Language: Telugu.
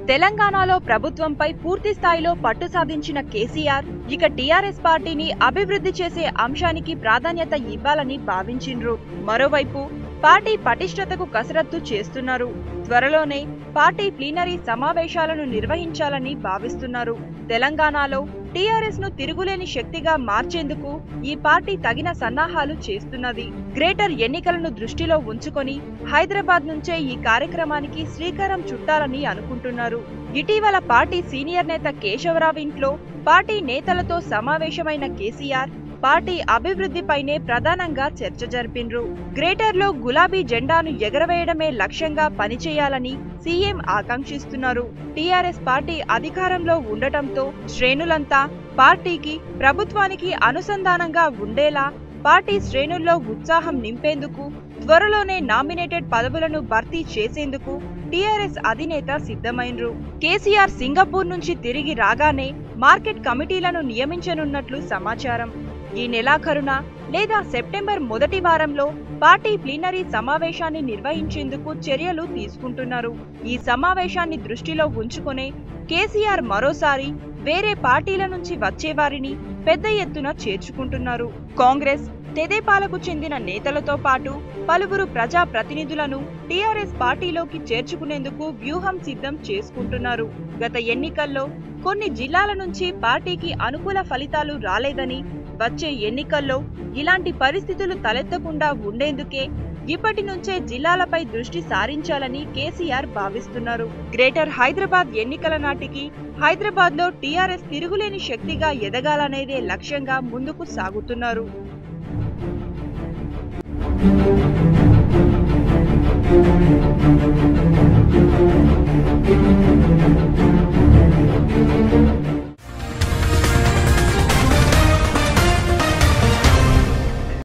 తెలంగాణలో ప్రభుత్వంపై పూర్తి స్థాయిలో పట్టు సాధించిన కేసీఆర్ ఇక టీఆర్ఎస్ పార్టీని అభివృద్ధి చేసే అంశానికి ప్రాధాన్యత ఇవ్వాలని భావించిండ్రు. మరోవైపు పార్టీ పటిష్టతకు కసరత్తు చేస్తున్నారు. త్వరలోనే పార్టీ ప్లీనరీ సమావేశాలను నిర్వహించాలని భావిస్తున్నారు. తెలంగాణలో టీఆర్ఎస్ ను తిరుగులేని శక్తిగా మార్చేందుకు ఈ పార్టీ తగిన సన్నాహాలు చేస్తున్నది. గ్రేటర్ ఎన్నికలను దృష్టిలో ఉంచుకొని హైదరాబాద్ నుంచే ఈ కార్యక్రమానికి శ్రీకారం చుట్టాలని అనుకుంటున్నారు. ఇటీవల పార్టీ సీనియర్ నేత కేశవరావు ఇంట్లో పార్టీ నేతలతో సమావేశమైన కేసీఆర్ పార్టీ అభివృద్ధిపైనే ప్రధానంగా చర్చ జరిపిండ్రు. గ్రేటర్ లో గులాబీ జెండాను ఎగరవేయడమే లక్ష్యంగా పనిచేయాలని సీఎం ఆకాంక్షిస్తున్నారు. టీఆర్ఎస్ పార్టీ అధికారంలో ఉండటంతో శ్రేణులంతా పార్టీకి ప్రభుత్వానికి అనుసంధానంగా ఉండేలా పార్టీ శ్రేణుల్లో ఉత్సాహం నింపేందుకు త్వరలోనే నామినేటెడ్ పదవులను భర్తీ చేసేందుకు టీఆర్ఎస్ అధినేత సిద్ధమైండ్రు. కేసీఆర్ సింగపూర్ నుంచి తిరిగి రాగానే మార్కెట్ కమిటీలను నియమించనున్నట్లు సమాచారం. ఈ నెలాఖరున లేదా సెప్టెంబర్ మొదటి వారంలో పార్టీ ప్లీనరీ సమావేశాన్ని నిర్వహించేందుకు చర్యలు తీసుకుంటున్నారు. ఈ సమావేశాన్ని దృష్టిలో ఉంచుకునే కేసీఆర్ మరోసారి వేరే పార్టీల నుంచి వచ్చేవారిని పెద్ద ఎత్తున చేర్చుకుంటున్నారు. కాంగ్రెస్, తెదేపాలకు చెందిన నేతలతో పాటు పలువురు ప్రజా ప్రతినిధులను టీఆర్ఎస్ పార్టీలోకి చేర్చుకునేందుకు వ్యూహం సిద్ధం చేసుకుంటున్నారు. గత ఎన్నికల్లో కొన్ని జిల్లాల నుంచి పార్టీకి అనుకూల ఫలితాలు రాలేదని, వచ్చే ఎన్నికల్లో ఇలాంటి పరిస్థితులు తలెత్తకుండా ఉండేందుకే ఇప్పటి నుంచే జిల్లాలపై దృష్టి సారించాలని కేసీఆర్ భావిస్తున్నారు. గ్రేటర్ హైదరాబాద్ ఎన్నికల నాటికి హైదరాబాద్ లో టీఆర్ఎస్ తిరుగులేని శక్తిగా ఎదగాలనేదే లక్ష్యంగా ముందుకు సాగుతున్నారు.